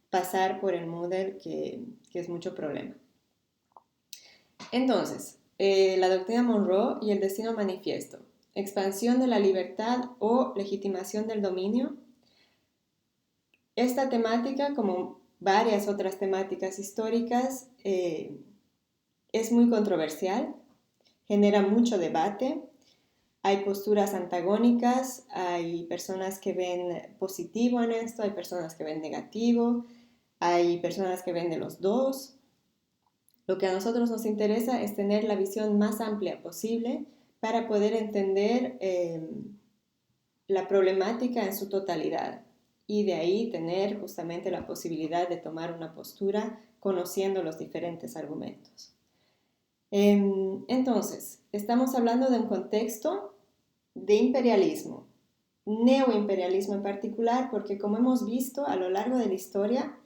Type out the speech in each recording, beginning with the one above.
pasar por el Moodle, que es mucho problema. Entonces, la doctrina Monroe y el destino manifiesto. Expansión de la libertad o legitimación del dominio. Esta temática, como varias otras temáticas históricas, es muy controversial, genera mucho debate. Hay posturas antagónicas, hay personas que ven positivo en esto, hay personas que ven negativo, hay personas que ven de los dos. Lo que a nosotros nos interesa es tener la visión más amplia posible para poder entender la problemática en su totalidad y de ahí tener justamente la posibilidad de tomar una postura conociendo los diferentes argumentos. Entonces, estamos hablando de un contexto de imperialismo, neoimperialismo en particular, porque como hemos visto a lo largo de la historia,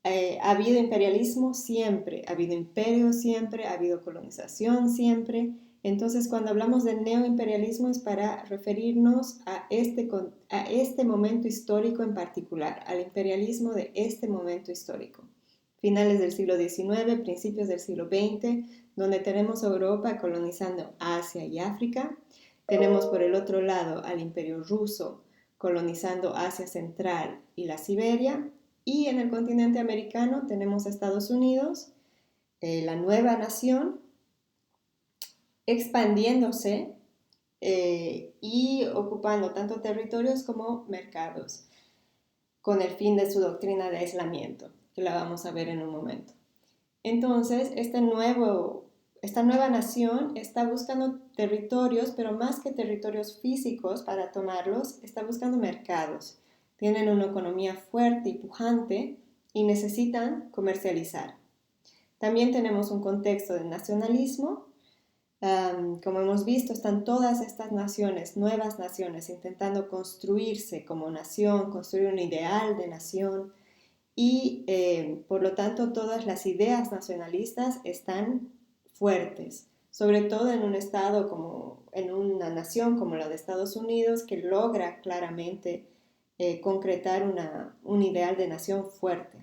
ha habido imperialismo siempre, ha habido imperio siempre, ha habido colonización siempre. Entonces, cuando hablamos de neoimperialismo es para referirnos a este momento histórico en particular, al imperialismo de este momento histórico. Finales del siglo XIX, principios del siglo XX, donde tenemos a Europa colonizando Asia y África. Tenemos por el otro lado al imperio ruso colonizando Asia Central y la Siberia. Y en el continente americano tenemos a Estados Unidos, la nueva nación, expandiéndose y ocupando tanto territorios como mercados, con el fin de su doctrina de aislamiento, que la vamos a ver en un momento. Entonces, esta nueva nación está buscando territorios, pero más que territorios físicos para tomarlos, está buscando mercados. Tienen una economía fuerte y pujante y necesitan comercializar. También tenemos un contexto de nacionalismo. Como hemos visto, están todas estas naciones, nuevas naciones, intentando construirse como nación, construir un ideal de nación y por lo tanto todas las ideas nacionalistas están fuertes, sobre todo en un estado como, en una nación como la de Estados Unidos que logra claramente concretar un ideal de nación fuerte.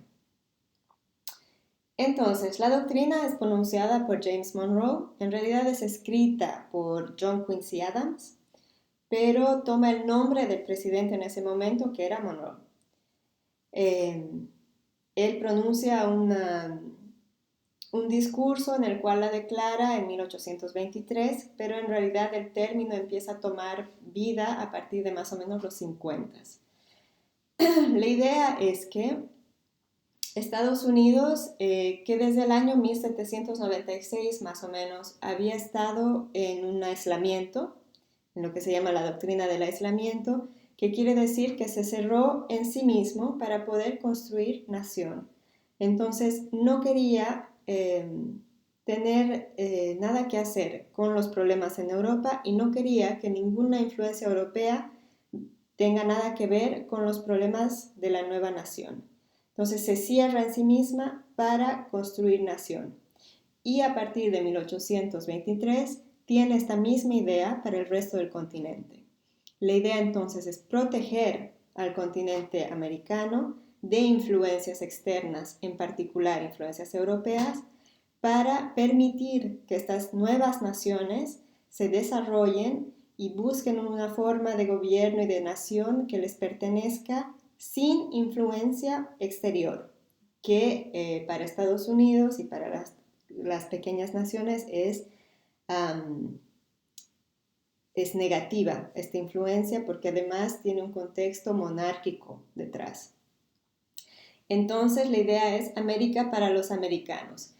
Entonces, la doctrina es pronunciada por James Monroe, en realidad es escrita por John Quincy Adams, pero toma el nombre del presidente en ese momento que era Monroe. Él pronuncia un discurso en el cual la declara en 1823, pero en realidad el término empieza a tomar vida a partir de más o menos los 50. La idea es que Estados Unidos, que desde el año 1796 más o menos había estado en un aislamiento, en lo que se llama la doctrina del aislamiento, que quiere decir que se cerró en sí mismo para poder construir nación. Entonces no quería tener nada que hacer con los problemas en Europa y no quería que ninguna influencia europea tenga nada que ver con los problemas de la nueva nación. Entonces se cierra en sí misma para construir nación. Y a partir de 1823 tiene esta misma idea para el resto del continente. La idea entonces es proteger al continente americano de influencias externas, en particular influencias europeas, para permitir que estas nuevas naciones se desarrollen y busquen una forma de gobierno y de nación que les pertenezca sin influencia exterior, que para Estados Unidos y para las pequeñas naciones es negativa esta influencia porque además tiene un contexto monárquico detrás. Entonces la idea es América para los americanos,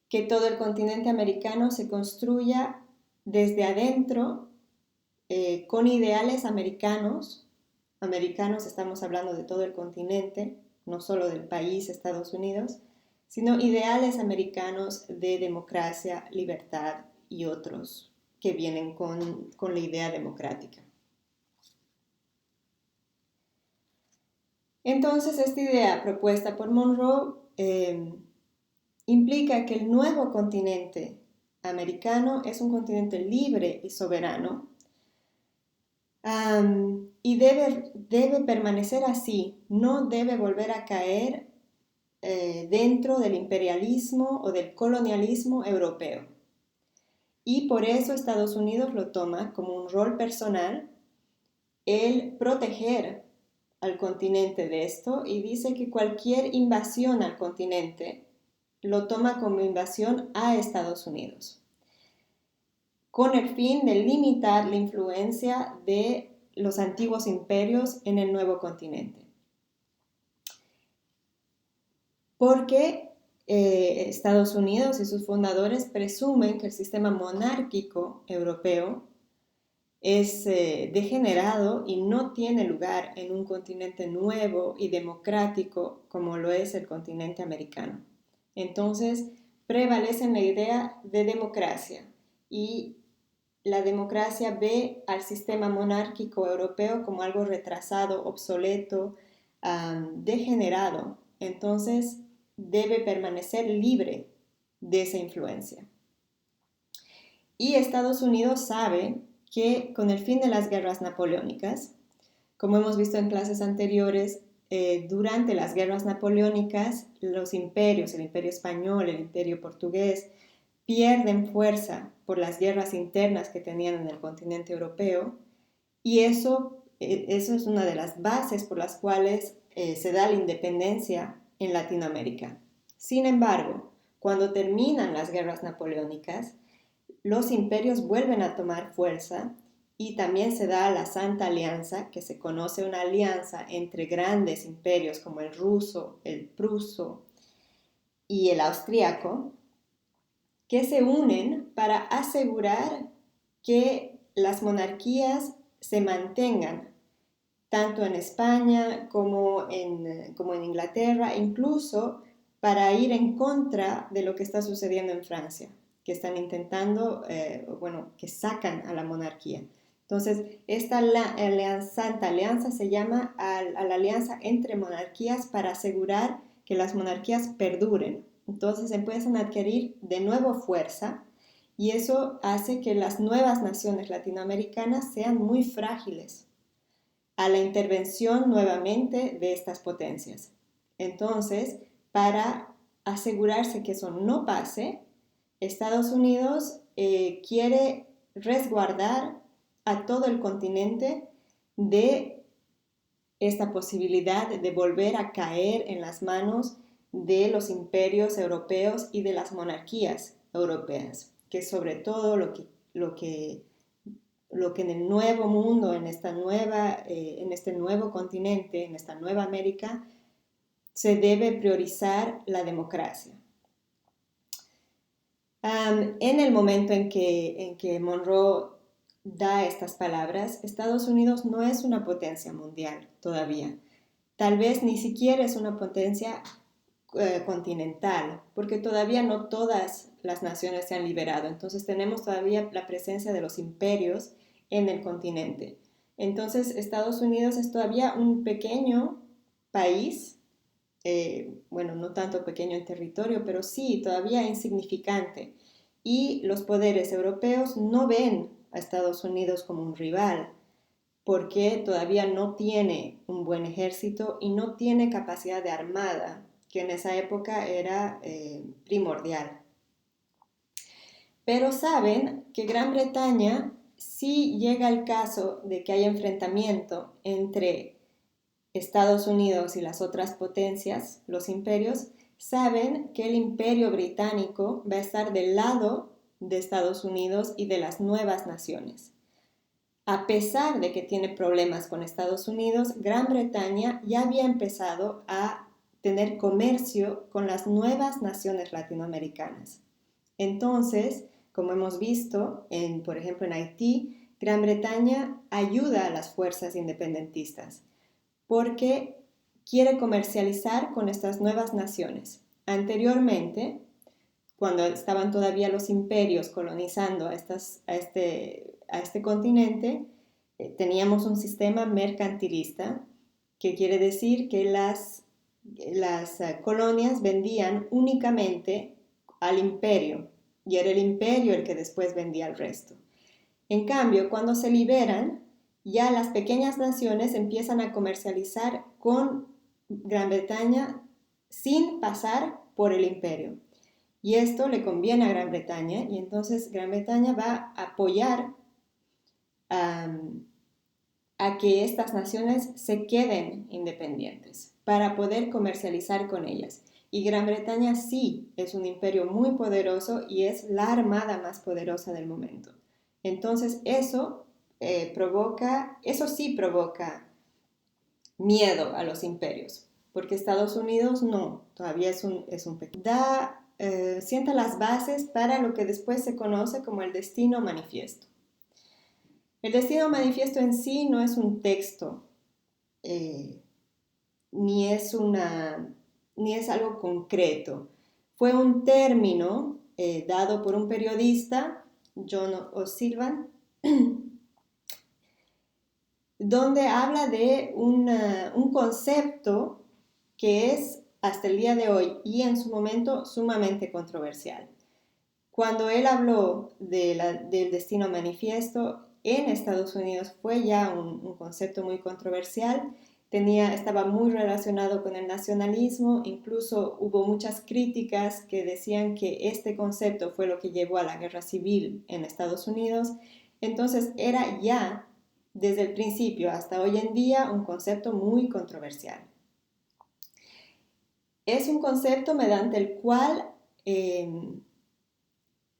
que todo el continente americano se construya desde adentro con ideales americanos. Americanos estamos hablando de todo el continente, no solo del país Estados Unidos, sino ideales americanos de democracia, libertad y otros que vienen con la idea democrática. Entonces, esta idea propuesta por Monroe implica que el nuevo continente americano es un continente libre y soberano, y debe permanecer así, no debe volver a caer dentro del imperialismo o del colonialismo europeo. Y por eso Estados Unidos lo toma como un rol personal el proteger al continente de esto y dice que cualquier invasión al continente lo toma como invasión a Estados Unidos, con el fin de limitar la influencia de los antiguos imperios en el nuevo continente. Porque Estados Unidos y sus fundadores presumen que el sistema monárquico europeo es degenerado y no tiene lugar en un continente nuevo y democrático como lo es el continente americano. Entonces, prevalece la idea de democracia y la democracia ve al sistema monárquico europeo como algo retrasado, obsoleto, degenerado. Entonces, debe permanecer libre de esa influencia. Y Estados Unidos sabe que con el fin de las guerras napoleónicas, como hemos visto en clases anteriores, durante las guerras napoleónicas, los imperios, el imperio español, el imperio portugués, pierden fuerza por las guerras internas que tenían en el continente europeo, y eso es una de las bases por las cuales se da la independencia en Latinoamérica. Sin embargo, cuando terminan las guerras napoleónicas, los imperios vuelven a tomar fuerza y también se da la Santa Alianza, que se conoce una alianza entre grandes imperios como el ruso, el pruso y el austriaco, que se unen para asegurar que las monarquías se mantengan tanto en España como en Inglaterra, incluso para ir en contra de lo que está sucediendo en Francia, que están intentando, que sacan a la monarquía. Entonces, esta Santa Alianza se llama a la alianza entre monarquías para asegurar que las monarquías perduren. Entonces empiezan a adquirir de nuevo fuerza y eso hace que las nuevas naciones latinoamericanas sean muy frágiles a la intervención nuevamente de estas potencias. Entonces, para asegurarse que eso no pase, Estados Unidos quiere resguardar a todo el continente de esta posibilidad de volver a caer en las manos de los imperios europeos y de las monarquías europeas, que es sobre todo lo que en el nuevo mundo, en este nuevo continente, en esta nueva América, se debe priorizar la democracia. En el momento en que Monroe da estas palabras, Estados Unidos no es una potencia mundial todavía. Tal vez ni siquiera es una potencia continental, porque todavía no todas las naciones se han liberado. Entonces tenemos todavía la presencia de los imperios en el continente. Entonces Estados Unidos es todavía un pequeño país, no tanto pequeño en territorio, pero sí todavía insignificante. Y los poderes europeos no ven a Estados Unidos como un rival, porque todavía no tiene un buen ejército y no tiene capacidad de armada, que en esa época era primordial. Pero saben que Gran Bretaña, si llega el caso de que haya enfrentamiento entre Estados Unidos y las otras potencias, los imperios, saben que el imperio británico va a estar del lado de Estados Unidos y de las nuevas naciones. A pesar de que tiene problemas con Estados Unidos, Gran Bretaña ya había empezado a tener comercio con las nuevas naciones latinoamericanas. Entonces, como hemos visto, por ejemplo en Haití, Gran Bretaña ayuda a las fuerzas independentistas porque quiere comercializar con estas nuevas naciones. Anteriormente, cuando estaban todavía los imperios colonizando a este continente, teníamos un sistema mercantilista, que quiere decir que las colonias vendían únicamente al imperio, y era el imperio el que después vendía al resto. En cambio, cuando se liberan, ya las pequeñas naciones empiezan a comercializar con Gran Bretaña sin pasar por el imperio. Y esto le conviene a Gran Bretaña y entonces Gran Bretaña va a apoyar a que estas naciones se queden independientes para poder comercializar con ellas. Y Gran Bretaña sí es un imperio muy poderoso y es la armada más poderosa del momento. Entonces eso sí provoca miedo a los imperios, porque Estados Unidos no, todavía es un pequeño. Sienta las bases para lo que después se conoce como el Destino Manifiesto. El Destino Manifiesto en sí no es un texto, ni es algo concreto. Fue un término dado por un periodista, John O'Sullivan, donde habla de un concepto que es hasta el día de hoy y en su momento sumamente controversial. Cuando él habló del Destino Manifiesto en Estados Unidos fue ya un concepto muy controversial, estaba muy relacionado con el nacionalismo, incluso hubo muchas críticas que decían que este concepto fue lo que llevó a la guerra civil en Estados Unidos, entonces era ya desde el principio hasta hoy en día un concepto muy controversial. Es un concepto mediante el cual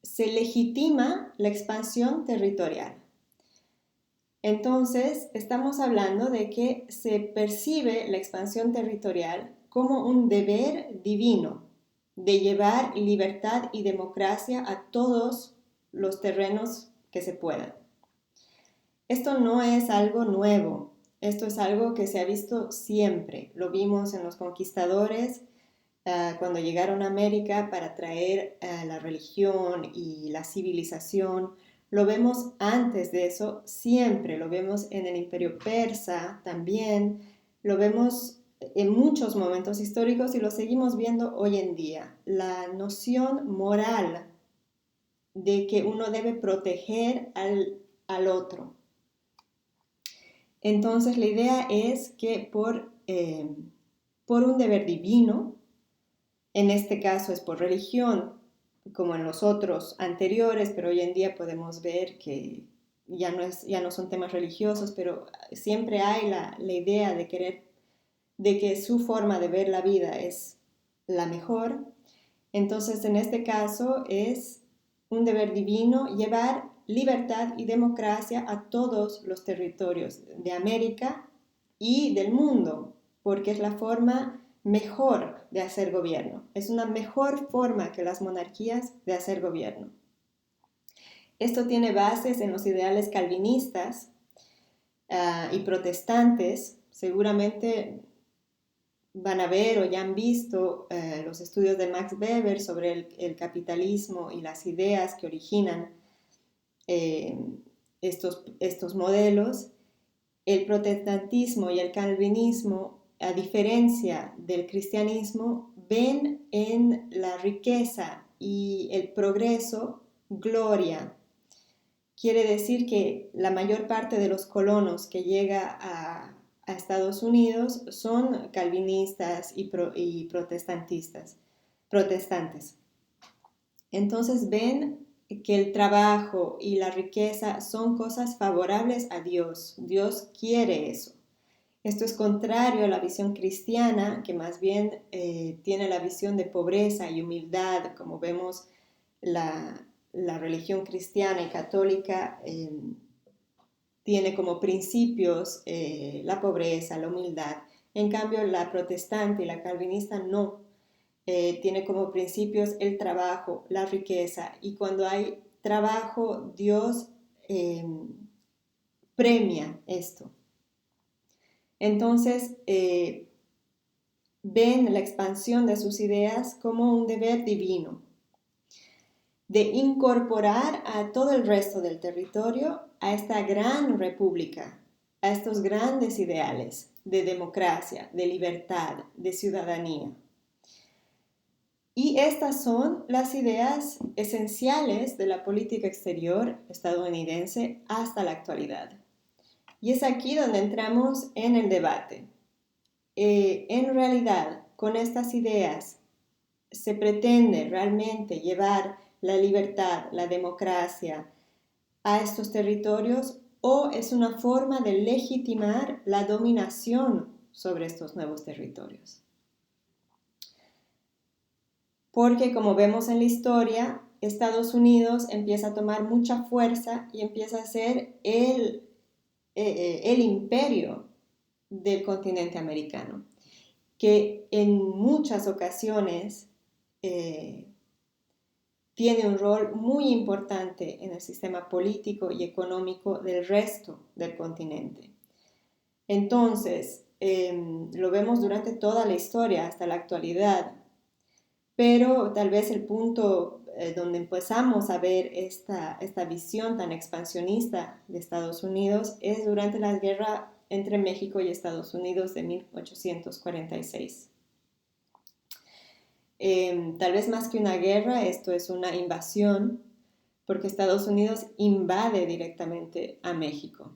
se legitima la expansión territorial. Entonces, estamos hablando de que se percibe la expansión territorial como un deber divino de llevar libertad y democracia a todos los terrenos que se puedan. Esto no es algo nuevo, esto es algo que se ha visto siempre. Lo vimos en los conquistadores, cuando llegaron a América para traer la religión y la civilización. Lo vemos antes de eso, siempre lo vemos en el Imperio Persa también, lo vemos en muchos momentos históricos y lo seguimos viendo hoy en día. La noción moral de que uno debe proteger al otro. Entonces la idea es que por un deber divino, en este caso es por religión, como en los otros anteriores, pero hoy en día podemos ver que ya no son temas religiosos, pero siempre hay la idea de que su forma de ver la vida es la mejor. Entonces, en este caso es un deber divino llevar libertad y democracia a todos los territorios de América y del mundo, porque es la forma mejor de hacer gobierno. Es una mejor forma que las monarquías de hacer gobierno. Esto tiene bases en los ideales calvinistas y protestantes. Seguramente van a ver o ya han visto los estudios de Max Weber sobre el capitalismo y las ideas que originan estos modelos. El protestantismo y el calvinismo, a diferencia del cristianismo, ven en la riqueza y el progreso gloria. Quiere decir que la mayor parte de los colonos que llega a Estados Unidos son calvinistas y protestantes. Entonces ven que el trabajo y la riqueza son cosas favorables a Dios. Dios quiere eso. Esto es contrario a la visión cristiana, que más bien tiene la visión de pobreza y humildad, como vemos la religión cristiana y católica tiene como principios la pobreza, la humildad. En cambio, la protestante y la calvinista no. Tiene como principios el trabajo, la riqueza. Y cuando hay trabajo, Dios premia esto. Entonces, ven la expansión de sus ideas como un deber divino, de incorporar a todo el resto del territorio a esta gran república, a estos grandes ideales de democracia, de libertad, de ciudadanía. Y estas son las ideas esenciales de la política exterior estadounidense hasta la actualidad. Y es aquí donde entramos en el debate. En realidad, con estas ideas, ¿se pretende realmente llevar la libertad, la democracia a estos territorios o es una forma de legitimar la dominación sobre estos nuevos territorios? Porque como vemos en la historia, Estados Unidos empieza a tomar mucha fuerza y empieza a ser el imperio del continente americano, que en muchas ocasiones tiene un rol muy importante en el sistema político y económico del resto del continente. Entonces, lo vemos durante toda la historia hasta la actualidad, pero tal vez el punto donde empezamos a ver esta visión tan expansionista de Estados Unidos es durante la guerra entre México y Estados Unidos de 1846. Tal vez más que una guerra, esto es una invasión, porque Estados Unidos invade directamente a México.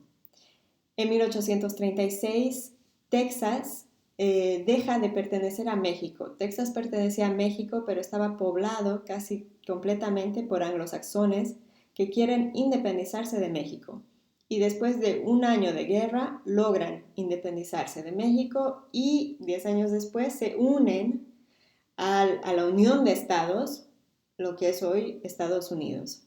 En 1836, Texas deja de pertenecer a México. Texas pertenecía a México, pero estaba poblado casi completamente por anglosajones que quieren independizarse de México. Y después de un año de guerra, logran independizarse de México y 10 años después se unen a la Unión de Estados, lo que es hoy Estados Unidos.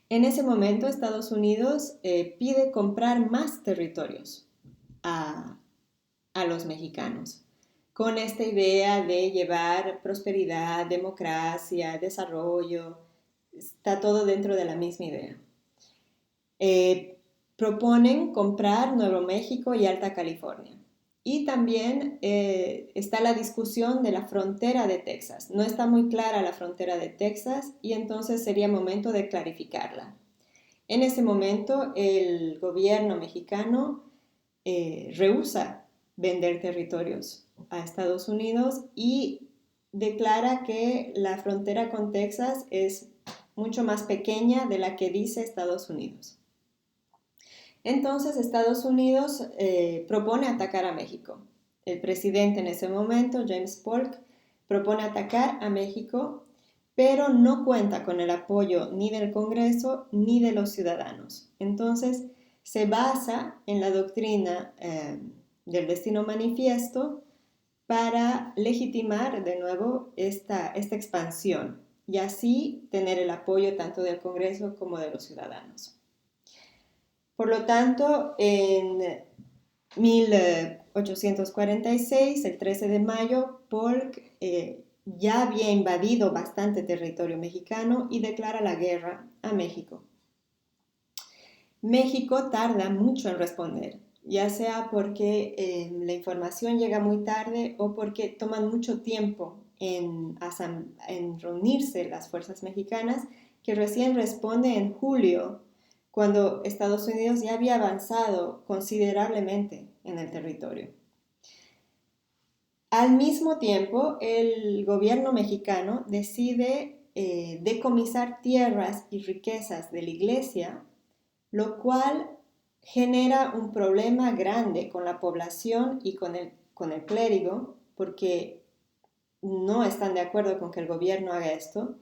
En ese momento, Estados Unidos pide comprar más territorios a los mexicanos, con esta idea de llevar prosperidad, democracia, desarrollo. Está todo dentro de la misma idea. Proponen comprar Nuevo México y Alta California. Y también está la discusión de la frontera de Texas. No está muy clara la frontera de Texas y entonces sería momento de clarificarla. En ese momento el gobierno mexicano rehúsa vender territorios a Estados Unidos y declara que la frontera con Texas es mucho más pequeña de la que dice Estados Unidos. Entonces Estados Unidos propone atacar a México. El presidente en ese momento, James Polk, propone atacar a México, pero no cuenta con el apoyo ni del Congreso ni de los ciudadanos. Entonces se basa en la doctrina del destino manifiesto para legitimar de nuevo esta expansión y así tener el apoyo tanto del Congreso como de los ciudadanos. Por lo tanto, en 1846, el 13 de mayo, Polk ya había invadido bastante territorio mexicano y declara la guerra a México. México tarda mucho en responder, ya sea porque la información llega muy tarde o porque toman mucho tiempo en reunirse las fuerzas mexicanas, que recién responde en julio, cuando Estados Unidos ya había avanzado considerablemente en el territorio. Al mismo tiempo, el gobierno mexicano decide decomisar tierras y riquezas de la iglesia, lo cual genera un problema grande con la población y con el clérigo, porque no están de acuerdo con que el gobierno haga esto,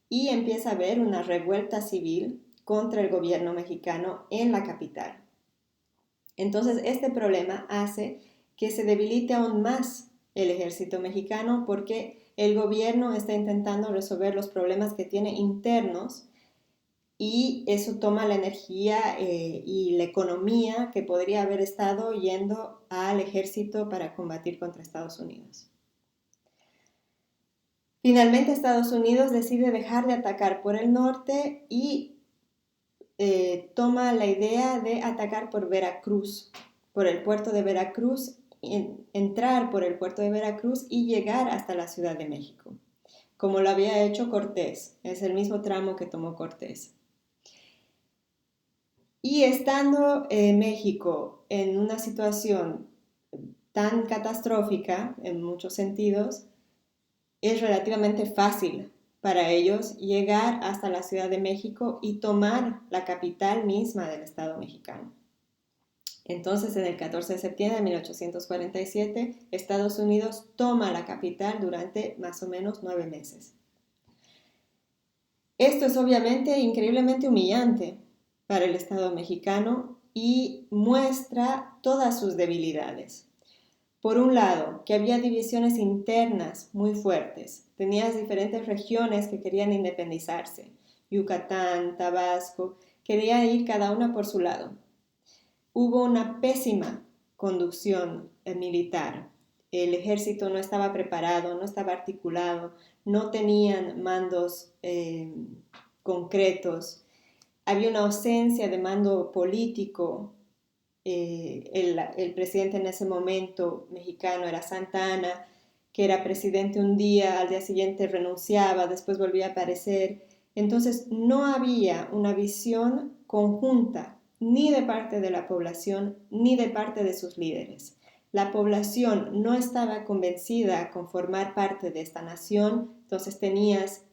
y empieza a haber una revuelta civil contra el gobierno mexicano en la capital. Entonces, este problema hace que se debilite aún más el ejército mexicano porque el gobierno está intentando resolver los problemas que tiene internos y eso toma la energía y la economía que podría haber estado yendo al ejército para combatir contra Estados Unidos. Finalmente, Estados Unidos decide dejar de atacar por el norte y toma la idea de atacar por Veracruz, por el puerto de Veracruz, entrar por el puerto de Veracruz y llegar hasta la Ciudad de México, como lo había hecho Cortés. Es el mismo tramo que tomó Cortés. Y estando México en una situación tan catastrófica en muchos sentidos, es relativamente fácil para ellos llegar hasta la Ciudad de México y tomar la capital misma del Estado mexicano. Entonces, en el 14 de septiembre de 1847, Estados Unidos toma la capital durante más o menos 9 meses. Esto es obviamente increíblemente humillante para el Estado mexicano y muestra todas sus debilidades. Por un lado, que había divisiones internas muy fuertes. Tenías diferentes regiones que querían independizarse. Yucatán, Tabasco, querían ir cada una por su lado. Hubo una pésima conducción militar. El ejército no estaba preparado, no estaba articulado, no tenían mandos concretos. Había una ausencia de mando político. El presidente en ese momento mexicano era Santa Anna, que era presidente un día, al día siguiente renunciaba, después volvía a aparecer. Entonces no había una visión conjunta ni de parte de la población ni de parte de sus líderes. La población no estaba convencida con formar parte de esta nación, entonces tenías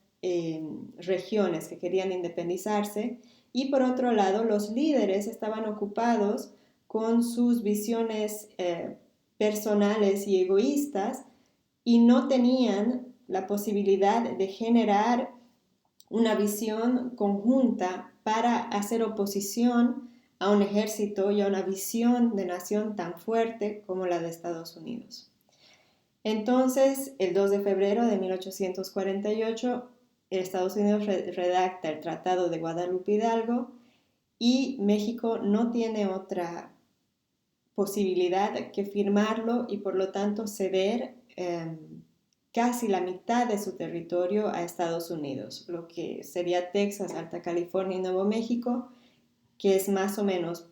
regiones que querían independizarse y por otro lado los líderes estaban ocupados con sus visiones personales y egoístas y no tenían la posibilidad de generar una visión conjunta para hacer oposición a un ejército y a una visión de nación tan fuerte como la de Estados Unidos. Entonces, el 2 de febrero de 1848, Estados Unidos redacta el Tratado de Guadalupe Hidalgo y México no tiene otra posibilidad que firmarlo y por lo tanto ceder casi la mitad de su territorio a Estados Unidos, lo que sería Texas, Alta California y Nuevo México, que es más o menos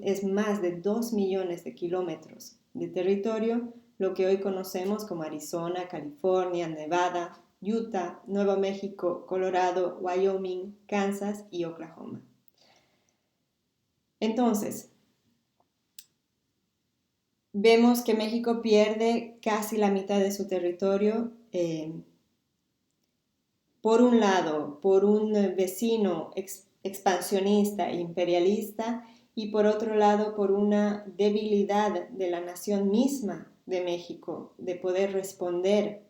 es más de 2 millones de kilómetros de territorio, lo que hoy conocemos como Arizona, California, Nevada, Utah, Nuevo México, Colorado, Wyoming, Kansas y Oklahoma. Entonces, vemos que México pierde casi la mitad de su territorio, por un lado, por un vecino expansionista e imperialista, y por otro lado, por una debilidad de la nación misma de México de poder responder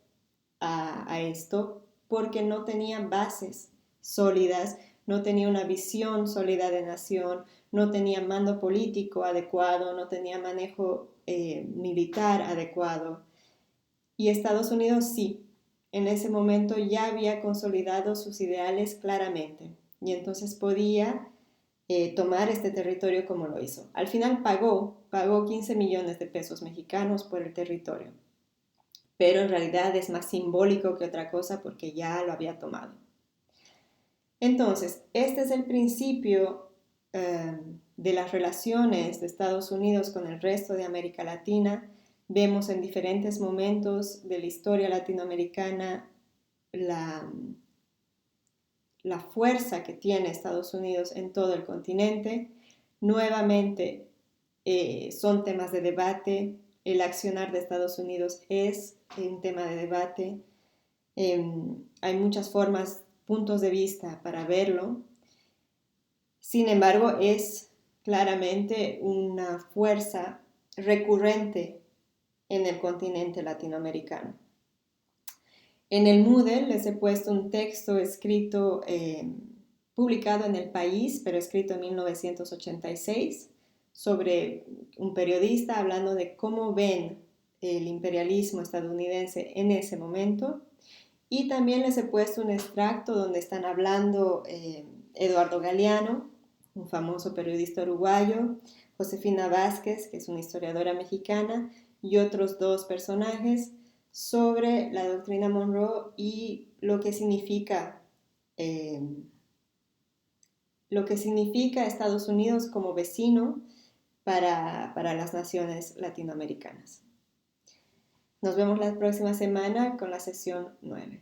a esto, porque no tenía bases sólidas, no tenía una visión sólida de nación, no tenía mando político adecuado, no tenía manejo militar adecuado. Y Estados Unidos sí, en ese momento ya había consolidado sus ideales claramente y entonces podía tomar este territorio como lo hizo. Al final pagó 15 millones de pesos mexicanos por el territorio, pero en realidad es más simbólico que otra cosa porque ya lo había tomado. Entonces, este es el principio de las relaciones de Estados Unidos con el resto de América Latina. Vemos en diferentes momentos de la historia latinoamericana la fuerza que tiene Estados Unidos en todo el continente. Nuevamente, son temas de debate. El accionar de Estados Unidos es un tema de debate. Hay muchas formas, puntos de vista para verlo. Sin embargo, es claramente una fuerza recurrente en el continente latinoamericano. En el Moodle les he puesto un texto escrito, publicado en El País, pero escrito en 1986, sobre un periodista hablando de cómo ven el imperialismo estadounidense en ese momento. Y también les he puesto un extracto donde están hablando Eduardo Galeano, un famoso periodista uruguayo, Josefina Vázquez, que es una historiadora mexicana, y otros dos personajes sobre la doctrina Monroe y lo que significa Estados Unidos como vecino para las naciones latinoamericanas. Nos vemos la próxima semana con la sesión 9.